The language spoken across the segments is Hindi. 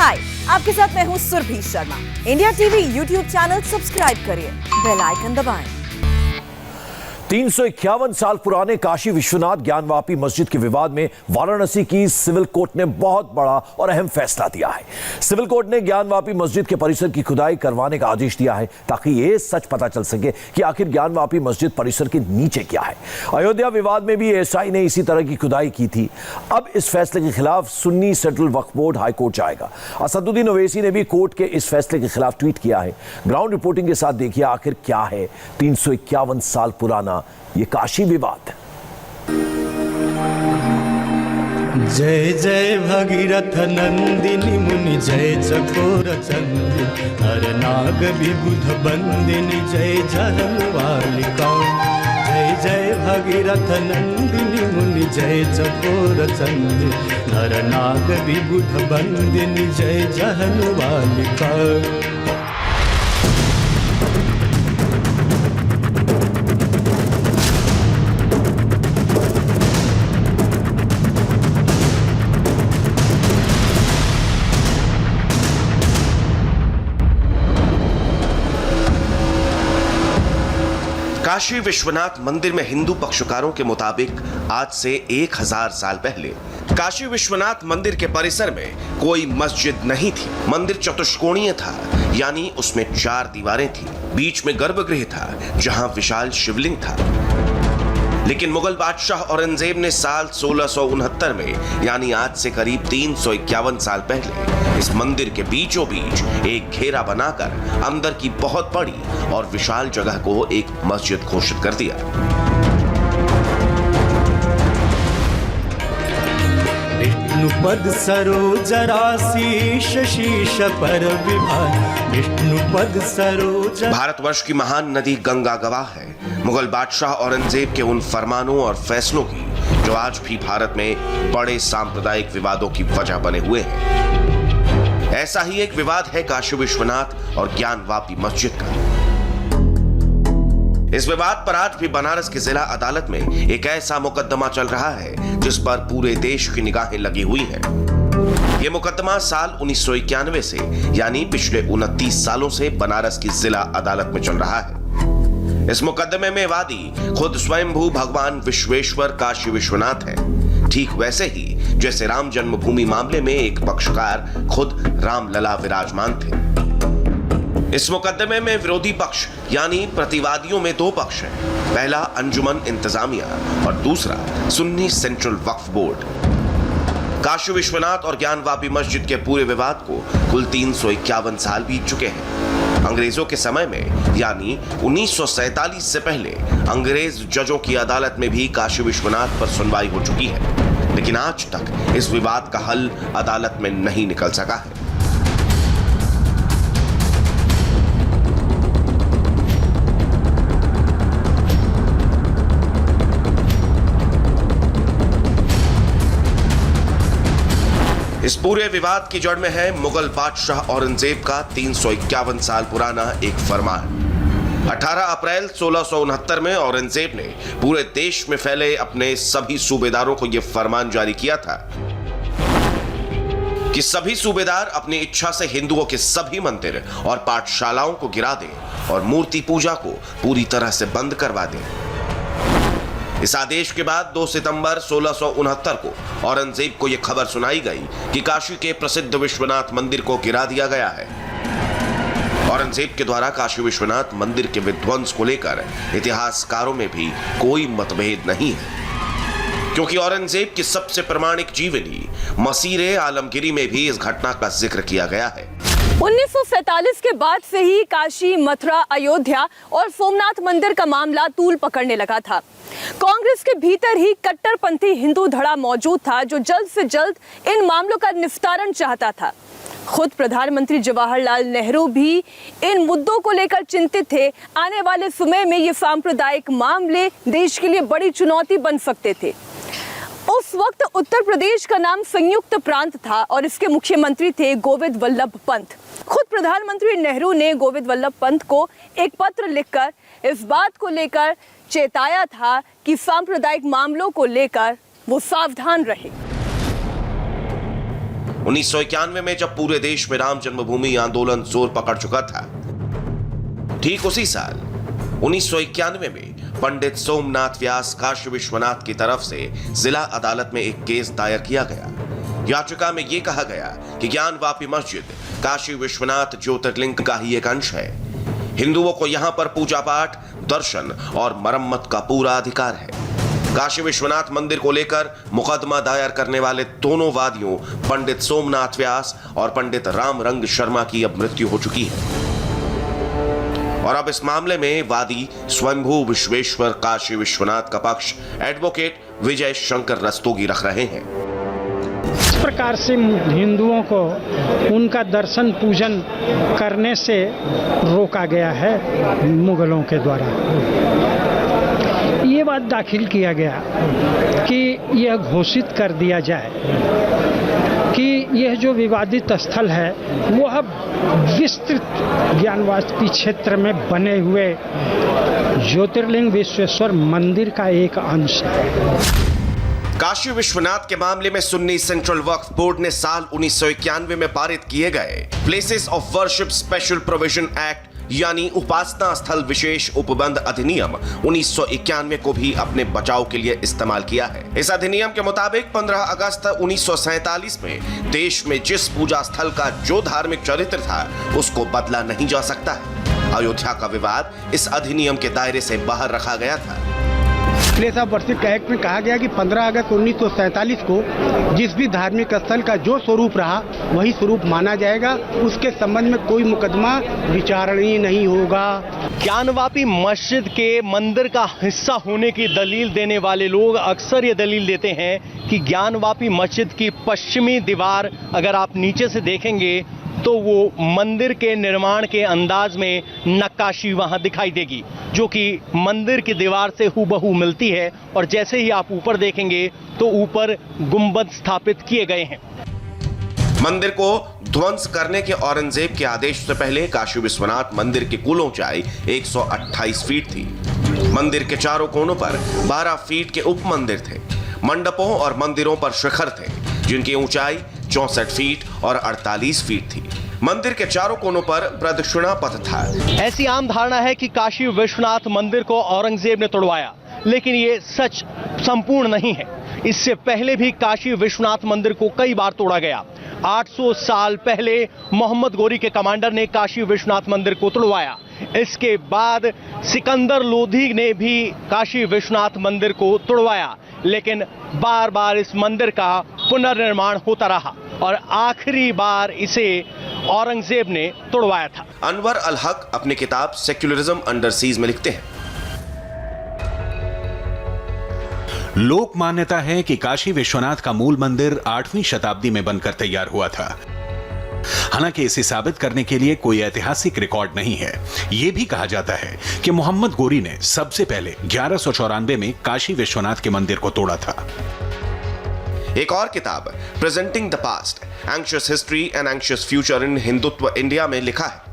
हाय, आपके साथ मैं हूँ Surbhi Sharma. India TV YouTube channel subscribe करिए, बेल आइकन दबाएं। 351 साल पुराने काशी विश्वनाथ ज्ञानवापी मस्जिद के विवाद में वाराणसी की सिविल कोर्ट ने बहुत बड़ा और अहम फैसला दिया है। सिविल कोर्ट ने ज्ञानवापी मस्जिद के परिसर की खुदाई करवाने का आदेश दिया है ताकि यह सच पता चल सके कि आखिर ज्ञानवापी मस्जिद परिसर के नीचे क्या है। अयोध्या विवाद में भी एएसआई ने इसी तरह की खुदाई की थी। अब इस फैसले के खिलाफ सुन्नी सेंट्रल वक्फ बोर्ड हाईकोर्ट जाएगा। असदुद्दीन ओवैसी ने भी कोर्ट के इस फैसले के खिलाफ ट्वीट किया है। ग्राउंड रिपोर्टिंग के साथ देखिए आखिर क्या है 351 साल पुराना ये काशी विवाद। जय जय भगीरथ नंदिनी मुनि जय चकोर चंदी हर नाग विबुध बंदिनी जय जहनवालिका। जय जय भगीरथ नंदिनी मुनि जय चकोर चंदी हर नाग विबुध बंदिनी जय जहनवालिका। काशी विश्वनाथ मंदिर में हिंदू पक्षकारों के मुताबिक आज से 1000 साल पहले काशी विश्वनाथ मंदिर के परिसर में कोई मस्जिद नहीं थी। मंदिर चतुष्कोणीय था, यानी उसमें 4 दीवारें थी। बीच में गर्भगृह था जहां विशाल शिवलिंग था। लेकिन मुगल बादशाह औरंगजेब ने साल 1669 में, यानी आज से करीब 351 साल पहले, इस मंदिर के बीचों बीच एक घेरा बनाकर अंदर की बहुत बड़ी और विशाल जगह को एक मस्जिद घोषित कर दिया। विष्णुपद सरोज राशीष शीश पर विभाग विष्णुपद सरोज। भारतवर्ष की महान नदी गंगा गवाह है मुगल बादशाह औरंगजेब के उन फरमानों और फैसलों की जो आज भी भारत में बड़े सांप्रदायिक विवादों की वजह बने हुए हैं। ऐसा ही एक विवाद है काशी विश्वनाथ और ज्ञानवापी मस्जिद का। इस विवाद पर आज भी बनारस की जिला अदालत में एक ऐसा मुकदमा चल रहा है जिस पर पूरे देश की निगाहें लगी हुई हैं। यह मुकदमा साल 1991 से, यानी पिछले 29 सालों से बनारस की जिला अदालत में चल रहा है। इस मुकदमे में वादी खुद स्वयंभू भगवान विश्वेश्वर काशी विश्वनाथ है, ठीक वैसे ही जैसे राम जन्मभूमि मामले में एक पक्षकार खुद रामलला विराजमान थे। इस मुकदमे में विरोधी पक्ष यानी प्रतिवादियों में 2 पक्ष हैं। पहला अंजुमन इंतजामिया और दूसरा सुन्नी सेंट्रल वक्फ बोर्ड। काशी विश्वनाथ और ज्ञानवापी मस्जिद के पूरे विवाद को कुल 351 साल बीत चुके हैं। अंग्रेजों के समय में, यानी 1947 से पहले, अंग्रेज जजों की अदालत में भी काशी विश्वनाथ पर सुनवाई हो चुकी है, लेकिन आज तक इस विवाद का हल अदालत में नहीं निकल सका है। इस पूरे विवाद की जड़ में है मुगल बादशाह औरंगजेब का 351 साल पुराना एक फरमान। 18 अप्रैल 1669 में औरंगजेब ने पूरे देश में फैले अपने सभी सूबेदारों को यह फरमान जारी किया था कि सभी सूबेदार अपनी इच्छा से हिंदुओं के सभी मंदिर और पाठशालाओं को गिरा दें और मूर्ति पूजा को पूरी तरह से बंद करवा दें। इस आदेश के बाद 2 सितंबर 1669 को औरंगजेब को यह खबर सुनाई गई कि काशी के प्रसिद्ध विश्वनाथ मंदिर को गिरा दिया गया है। औरंगजेब के द्वारा काशी विश्वनाथ मंदिर के विध्वंस को लेकर इतिहासकारों में भी कोई मतभेद नहीं है, क्योंकि औरंगजेब की सबसे प्रमाणिक जीवनी मसीरे आलमगिरी में भी इस घटना का जिक्र किया गया है। 1947 के बाद से ही काशी, मथुरा, अयोध्या और सोमनाथ मंदिर का मामला तूल पकड़ने लगा था। कांग्रेस के भीतर ही कट्टरपंथी हिंदू धड़ा मौजूद था जो जल्द से जल्द इन मामलों का निस्तारण चाहता था। खुद प्रधानमंत्री जवाहरलाल नेहरू भी इन मुद्दों को लेकर चिंतित थे। आने वाले समय में ये सांप्रदायिक मामले देश के लिए बड़ी चुनौती बन सकते थे। उस वक्त उत्तर प्रदेश का नाम संयुक्त प्रांत था और इसके मुख्यमंत्री थे गोविंद वल्लभ पंत। खुद प्रधानमंत्री नेहरू ने गोविंद वल्लभ पंत को एक पत्र लिखकर इस बात को लेकर चेताया था कि सांप्रदायिक मामलों को लेकर वो सावधान रहे। 1991 में जब पूरे देश में राम जन्मभूमि आंदोलन जोर पकड़ चुका था, ठीक उसी साल 1991 में पंडित सोमनाथ व्यास काशी विश्वनाथ की तरफ से जिला अदालत में एक केस दायर किया गया। याचिका में यह कहा गया कि ज्ञानवापी मस्जिद काशी विश्वनाथ ज्योतिर्लिंग का ही एक अंश है। हिंदुओं को यहां पर पूजा पाठ, दर्शन और मरम्मत का पूरा अधिकार है। काशी विश्वनाथ मंदिर को लेकर मुकदमा दायर करने वाले दोनों वादियों पंडित सोमनाथ व्यास और पंडित रामरंग शर्मा की अब मृत्यु हो चुकी है और अब इस मामले में वादी स्वयंभू विश्वेश्वर काशी विश्वनाथ का पक्ष एडवोकेट विजय शंकर रस्तोगी रख रहे हैं। इस प्रकार से हिंदुओं को उनका दर्शन पूजन करने से रोका गया है मुगलों के द्वारा। ये बात दाखिल किया गया कि यह घोषित कर दिया जाए कि यह जो विवादित स्थल है वह विस्तृत ज्ञानवापी क्षेत्र में बने हुए ज्योतिर्लिंग विश्वेश्वर मंदिर का एक अंश है। काशी विश्वनाथ के मामले में सुन्नी सेंट्रल वक्फ बोर्ड ने साल 1991 में पारित किए गए places of worship special provision act यानी उपासना स्थल विशेष उपबंध अधिनियम 1991 को भी अपने बचाव के लिए इस्तेमाल किया है। इस अधिनियम के मुताबिक 15 अगस्त 1947 में देश में जिस पूजा स्थल का जो धार्मिक चरित्र था उसको बदला नहीं जा सकता है। अयोध्या का विवाद इस अधिनियम के दायरे से बाहर रखा गया था। प्लेस ऑफ वर्शिप एक्ट में कहा गया कि 15 अगस्त 1947 को जिस भी धार्मिक स्थल का जो स्वरूप रहा वही स्वरूप माना जाएगा, उसके संबंध में कोई मुकदमा विचारणीय नहीं होगा। ज्ञानवापी मस्जिद के मंदिर का हिस्सा होने की दलील देने वाले लोग अक्सर ये दलील देते हैं कि ज्ञानवापी मस्जिद की पश्चिमी दीवार अगर आप नीचे से देखेंगे तो वो मंदिर के निर्माण के अंदाज में नक्काशी वहां दिखाई देगी, जो कि मंदिर की दीवार से हूबहू मिलती है। और जैसे ही आप ऊपर देखेंगे तो ऊपर गुंबद स्थापित किए गए हैं। मंदिर को ध्वंस करने के औरंगजेब के आदेश से पहले काशी विश्वनाथ मंदिर की कुल ऊंचाई 128 फीट थी। मंदिर के चारों कोनों पर 12 फीट के उप मंदिर थे। मंडपों और मंदिरों पर शिखर थे जिनकी ऊंचाई 64 फीट और 48 फीट थी। मंदिर के चारों कोनों पर प्रदक्षिणा पथ था। ऐसी आम धारणा है कि काशी विश्वनाथ मंदिर को औरंगजेब ने तोड़वाया, लेकिन ये सच संपूर्ण नहीं है। इससे पहले भी काशी विश्वनाथ मंदिर को कई बार तोड़ा गया। 800 साल पहले मोहम्मद गोरी के कमांडर ने काशी विश्वनाथ मंदिर को तोड़वाया। इसके बाद सिकंदर लोधी ने भी काशी विश्वनाथ मंदिर को तोड़वाया, लेकिन बार बार इस मंदिर का पुनर्निर्माण होता रहा और आखिरी बार इसे औरंगजेब ने तोड़वाया था। अनवर अल हक अपनी किताब सेक्युलरिज्म अंडर सीज में लिखते हैं, लोक मान्यता है कि काशी विश्वनाथ का मूल मंदिर 8वीं शताब्दी में बनकर तैयार हुआ था। हालांकि इसे साबित करने के लिए कोई ऐतिहासिक रिकॉर्ड नहीं है। यह भी कहा जाता है कि मोहम्मद गोरी ने सबसे पहले 1194 में काशी विश्वनाथ के मंदिर को तोड़ा था। एक और किताब presenting the past, anxious history and anxious future in Hindutva India में लिखा है,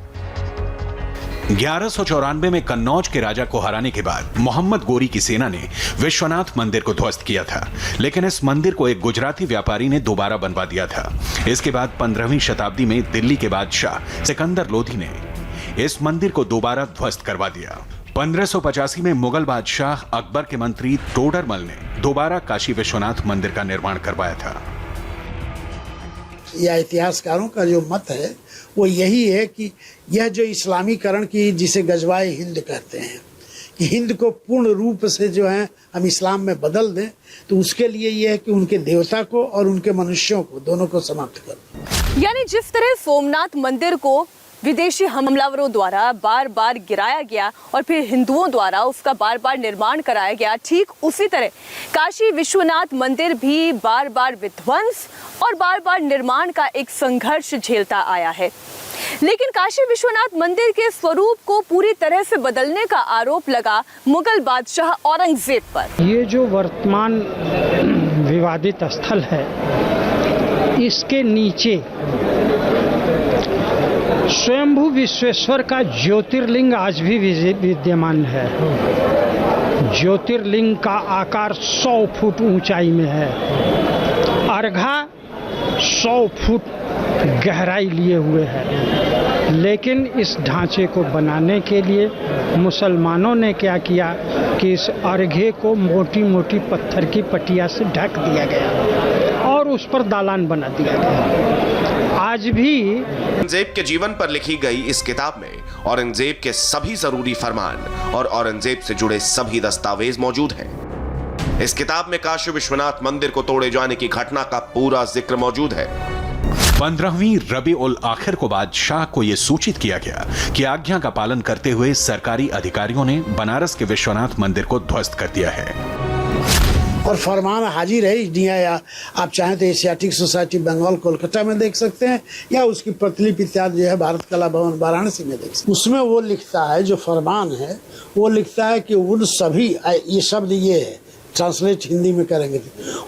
1194 में कन्नौज के राजा को हराने के बाद मोहम्मद गोरी की सेना ने विश्वनाथ मंदिर को ध्वस्त किया था, लेकिन इस मंदिर को एक गुजराती व्यापारी ने दोबारा बनवा दिया था। इसके बाद 15वीं शताब्दी में दिल्ली के बादशाह सिकंदर लोधी ने इस मंदिर को दोबारा ध्वस्त करवा दिया। 1585 में मुगल बादशाह अकबर के मंत्री टोडरमल ने दोबारा काशी विश्वनाथ मंदिर का निर्माण करवाया था। या इतिहासकारों का जो मत है वो यही है कि यह जो इस्लामीकरण की, जिसे गजवाए हिंद कहते हैं, कि हिंद को पूर्ण रूप से जो है हम इस्लाम में बदल दें, तो उसके लिए यह है कि उनके देवता को और उनके मनुष्यों को दोनों को समाप्त करो। यानी जिस तरह सोमनाथ मंदिर को विदेशी हमलावरों द्वारा बार बार गिराया गया और फिर हिंदुओं द्वारा उसका बार बार निर्माण कराया गया, ठीक उसी तरह काशी विश्वनाथ मंदिर भी बार बार विध्वंस और बार बार निर्माण का एक संघर्ष झेलता आया है। लेकिन काशी विश्वनाथ मंदिर के स्वरूप को पूरी तरह से बदलने का आरोप लगा मुगल बादशाह औरंगजेब पर। ये जो वर्तमान विवादित स्थल है, इसके नीचे स्वयंभू विश्वेश्वर का ज्योतिर्लिंग आज भी विद्यमान है। ज्योतिर्लिंग का आकार 100 फुट ऊंचाई में है। अर्घा 100 फुट गहराई लिए हुए है। लेकिन इस ढांचे को बनाने के लिए मुसलमानों ने क्या किया कि इस अर्घे को मोटी मोटी पत्थर की पटिया से ढक दिया गया और उस पर दालान बना दिया गया। आज भी औरंगजेब के जीवन पर लिखी गई इस किताब में औरंगजेब के सभी जरूरी फरमान और औरंगजेब से जुड़े सभी दस्तावेज मौजूद हैं। इस किताब में काशी विश्वनाथ मंदिर को तोड़े जाने की घटना का पूरा जिक्र मौजूद है। 15वीं रबी-उल आखिर को बादशाह को यह सूचित किया गया कि आज्ञा का पालन करते हुए सरकारी अधिकारियों ने बनारस के विश्वनाथ मंदिर को ध्वस्त कर दिया है और फरमान हाजिर है इंडिया, या आप चाहें तो एशियाटिक सोसाइटी बंगाल कोलकाता में देख सकते हैं या उसकी प्रतिलिपि इत्यादि जो है भारत कला भवन वाराणसी में देख सकते हैं। उसमें वो लिखता है, जो फरमान है वो लिखता है कि उन सभी, ये शब्द ये है, ट्रांसलेट हिंदी में करेंगे,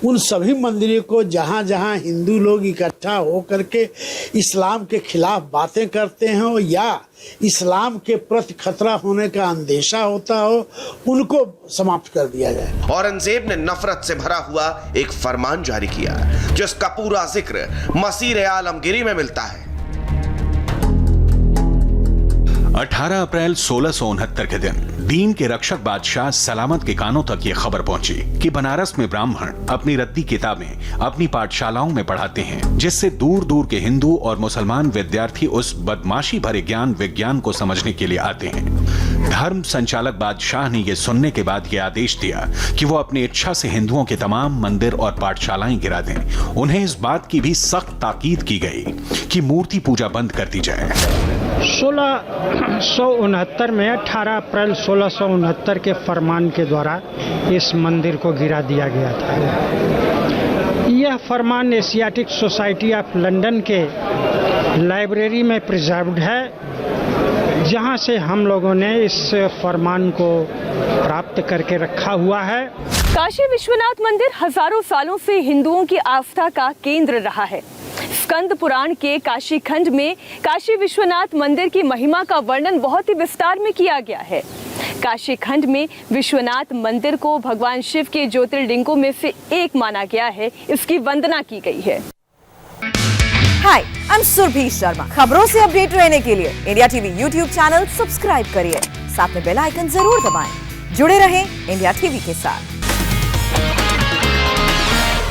उन सभी मंदिरों को जहाँ जहाँ हिंदू लोग इकट्ठा होकर के इस्लाम के खिलाफ बातें करते हो या इस्लाम के प्रति खतरा होने का अंदेशा होता हो, उनको समाप्त कर दिया जाए। औरंगजेब ने नफरत से भरा हुआ एक फरमान जारी किया जिसका पूरा जिक्र मसीर आलमगीरी में मिलता है। 18 अप्रैल 1669 के दिन दीन के रक्षक बादशाह सलामत के कानों तक ये खबर पहुंची कि बनारस में ब्राह्मण अपनी रद्दी किताबें अपनी पाठशालाओं में पढ़ाते हैं, जिससे दूर दूर के हिंदू और मुसलमान विद्यार्थी उस बदमाशी भरे ज्ञान विज्ञान को समझने के लिए आते हैं। धर्म संचालक बादशाह ने यह सुनने के बाद यह आदेश दिया कि वो अपनी इच्छा से हिंदुओं के तमाम मंदिर और पाठशालाएं गिरा दें। उन्हें इस बात की भी सख्त ताकीद की गई कि मूर्ति पूजा बंद कर दी जाए। 1669 में 18 अप्रैल 1669 के फरमान के द्वारा इस मंदिर को गिरा दिया गया था। यह फरमान एशियाटिक सोसाइटी ऑफ लंदन के लाइब्रेरी में प्रिजर्व्ड है, जहां से हम लोगों ने इस फरमान को प्राप्त करके रखा हुआ है। काशी विश्वनाथ मंदिर हजारों सालों से हिंदुओं की आस्था का केंद्र रहा है। स्कंद पुराण के काशी खंड में काशी विश्वनाथ मंदिर की महिमा का वर्णन बहुत ही विस्तार में किया गया है। काशी खंड में विश्वनाथ मंदिर को भगवान शिव के ज्योतिर्लिंगों में से एक माना गया है। इसकी वंदना की गई है। हाय, आई एम सुरभि शर्मा। खबरों से अपडेट रहने के लिए India TV YouTube channel subscribe करिए, साथ में बेल आइकन जरूर दबाएं। जुड़े रहें इंडिया टीवी के साथ।